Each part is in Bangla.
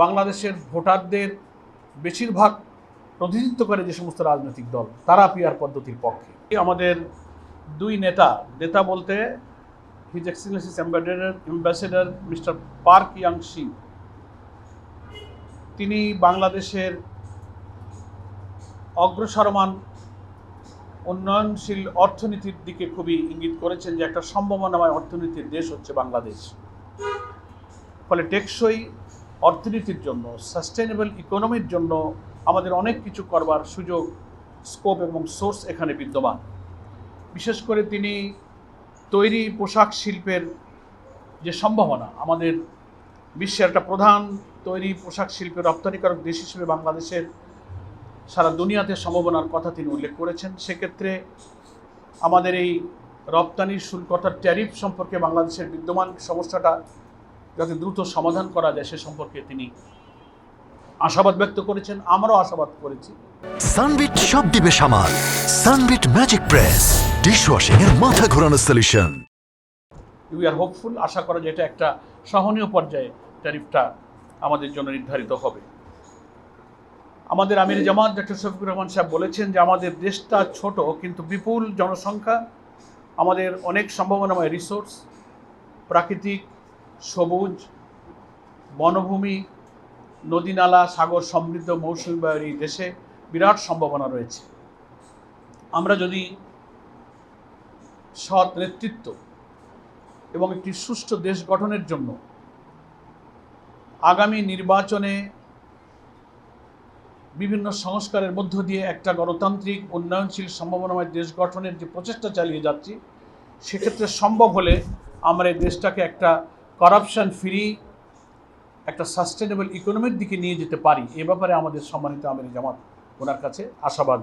বাংলাদেশের ভোটারদের বেশিরভাগ প্রতিনিধিত্ব করে যে সমস্ত রাজনৈতিক দল তারা পিআর পদ্ধতির পক্ষে। আমাদের দুই নেতা বলতে his Excellency's ambassador mister park young Singh, তিনি বাংলাদেশের অগ্রসরমান উন্নয়নশীল অর্থনীতির দিকে খুবই ইঙ্গিত করেছেন যে একটা সম্ভাবনাময় অর্থনীতির দেশ হচ্ছে বাংলাদেশ। ফলে টেকসই অর্থনীতির জন্য, সাস্টেনেবল ইকোনমির জন্য আমাদের অনেক কিছু করবার সুযোগ, স্কোপ এবং সোর্স এখানে বিদ্যমান। বিশেষ করে তিনি তৈরি পোশাক শিল্পের যে সম্ভাবনা, আমাদের বিশ্বের একটা প্রধান তৈরি পোশাক শিল্পের রপ্তানিকারক দেশ হিসেবে বাংলাদেশের সারা দুনিয়াতে সম্ভাবনার কথা তিনি উল্লেখ করেছেন। সেক্ষেত্রে আমাদের এই রপ্তানির শুল্ক অর্থাৎ ট্যারিফ সম্পর্কে বাংলাদেশের বিদ্যমান সমস্যাটা যাতে দ্রুত সমাধান করা যায় সে সম্পর্কে তিনি আশাবাদ ব্যক্ত করেছেন। আমরাও আশাবাদ করেছি। সানবিট সব দিবে সামাল। সানবিট ম্যাজিক প্রেস ডিশওয়াশিং এর মাথা ঘোরানো সলিউশন। উই আর হোপফুল, আশা করা যায় এটা একটা সহনীয় পর্যায়ে ট্যারিফটা আমাদের জন্য নির্ধারিত হবে। আমাদের আমির জামাত ডক্টর শফিকুর রহমান সাহেব বলেছেন যে আমাদের দেশটা ছোট কিন্তু বিপুল জনসংখ্যা, আমাদের অনেক সম্ভাবনাময় রিসোর্স, প্রাকৃতিক, সবুজ, বনভূমি, নদীনালা, সাগর সমৃদ্ধ মৌসুমী বায়ুর এই দেশে বিরাট সম্ভাবনা রয়েছে। আমরা যদি সৎ নেতৃত্ব এবং একটি সুষ্ঠু দেশ গঠনের জন্য আগামী নির্বাচনে বিভিন্ন সংস্কারের মধ্য দিয়ে একটা গণতান্ত্রিক উন্নয়নশীল সম্ভাবনাময় দেশ গঠনের যে প্রচেষ্টা চালিয়ে যাচ্ছি, সেক্ষেত্রে সম্ভব হলে আমরা এই দেশটাকে একটা করাপশন ফ্রি, একটা সাস্টেনেবল ইকোনমির দিকে নিয়ে যেতে পারি। এ ব্যাপারে আমাদের সম্মানিত আমির জামাত ওনার কাছে আশাবাদ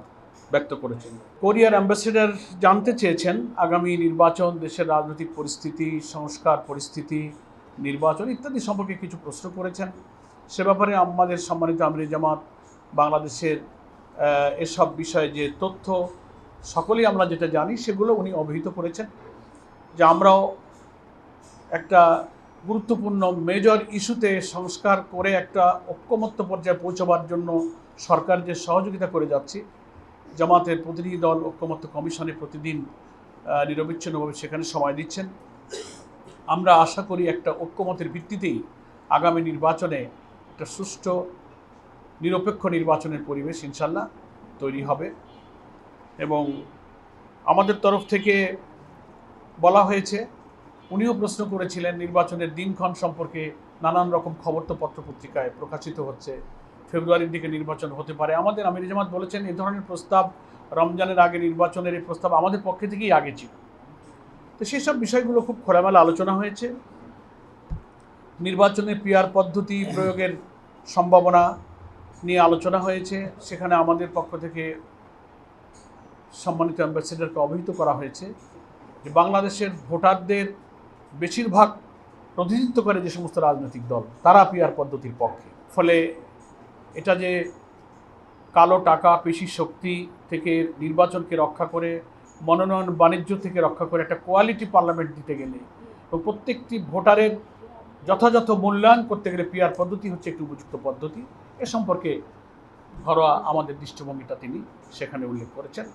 ব্যক্ত করেছেন। কোরিয়ার অ্যাম্বাসেডর জানতে চেয়েছেন আগামী নির্বাচন, দেশের রাজনৈতিক পরিস্থিতি, সংস্কার পরিস্থিতি, নির্বাচন ইত্যাদি সম্পর্কে কিছু প্রশ্ন করেছেন। সে ব্যাপারে আমাদের সম্মানিত আমির জামাত বাংলাদেশের এসব বিষয়ে যে তথ্য সকলেই আমরা যেটা জানি সেগুলো উনি অবহিত করেছেন যে আমরাও একটা গুরুত্বপূর্ণ মেজর ইস্যুতে সংস্কার করে একটা ঐক্যমত্য পর্যায়ে পৌঁছবার জন্য সরকার যে সহযোগিতা করে যাচ্ছি, জামাতের প্রতিনিধি দল ঐক্যমত্য কমিশনে প্রতিদিন নিরবিচ্ছিন্নভাবে সেখানে সময় দিচ্ছেন। আমরা আশা করি একটা ঐক্যমতের ভিত্তিতেই আগামী নির্বাচনে একটা সুষ্ঠু নিরপেক্ষ নির্বাচনের পরিবেশ ইনশাল্লাহ তৈরি হবে। এবং আমাদের তরফ থেকে বলা হয়েছে, উনিও প্রশ্ন করেছিলেন নির্বাচনের দিনক্ষণ সম্পর্কে, নানান রকম খবর তো পত্রপত্রিকায় প্রকাশিত হচ্ছে, ফেব্রুয়ারির দিকে নির্বাচন হতে পারে। আমাদের আমির জামাত বলেছেন এই ধরনের প্রস্তাব রমজানের আগে নির্বাচনের এই প্রস্তাব আমাদের পক্ষে থেকেই আগে ছিল। তো সেসব বিষয়গুলো খুব খোলামেলা আলোচনা হয়েছে। নির্বাচনে পিআর পদ্ধতি প্রয়োগের সম্ভাবনা নিয়ে আলোচনা হয়েছে। সেখানে আমাদের পক্ষ থেকে সম্মানিত অ্যাম্বাসেডরকে অবহিত করা হয়েছে যে বাংলাদেশের ভোটারদের বেশিরভাগ প্রতিনিধিত্ব করে যে সমস্ত রাজনৈতিক দল তারা পিআর পদ্ধতির পক্ষে। ফলে এটা যে কালো টাকা, পেশি শক্তি থেকে নির্বাচনকে রক্ষা করে, মনোনয়ন বাণিজ্য থেকে রক্ষা করে একটা কোয়ালিটি পার্লামেন্ট দিতে গেলে এবং প্রত্যেকটি ভোটারের যথাযথ মূল্যায়ন করতে গেলে পিআর পদ্ধতি হচ্ছে একটি উপযুক্ত পদ্ধতি। এ সম্পর্কে ঘরোয়া আমাদের দৃষ্টিভঙ্গিটা তিনি সেখানে উল্লেখ করেছেন।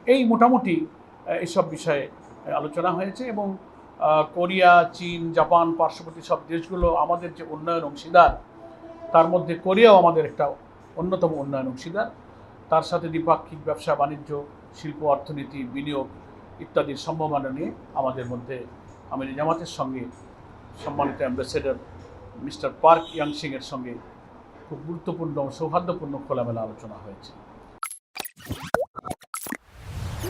এই মোটামুটি এসব বিষয়ে আলোচনা হয়েছে। এবং কোরিয়া, চীন, জাপান, পার্শ্ববর্তী সব দেশগুলো আমাদের যে উন্নয়ন অংশীদার, তার মধ্যে কোরিয়াও আমাদের একটা অন্যতম উন্নয়ন অংশীদার। তার সাথে দ্বিপাক্ষিক ব্যবসা বাণিজ্য, শিল্প, অর্থনীতি, বিনিয়োগ ইত্যাদির সম্ভাবনা নিয়ে আমাদের মধ্যে আমির জামাতের সঙ্গে সম্মানিত অ্যাম্বাসেডর মিস্টার পার্ক ইয়াং সিংয়ের সঙ্গে খুব গুরুত্বপূর্ণ, সৌহার্দ্যপূর্ণ খোলামেলা আলোচনা হয়েছে।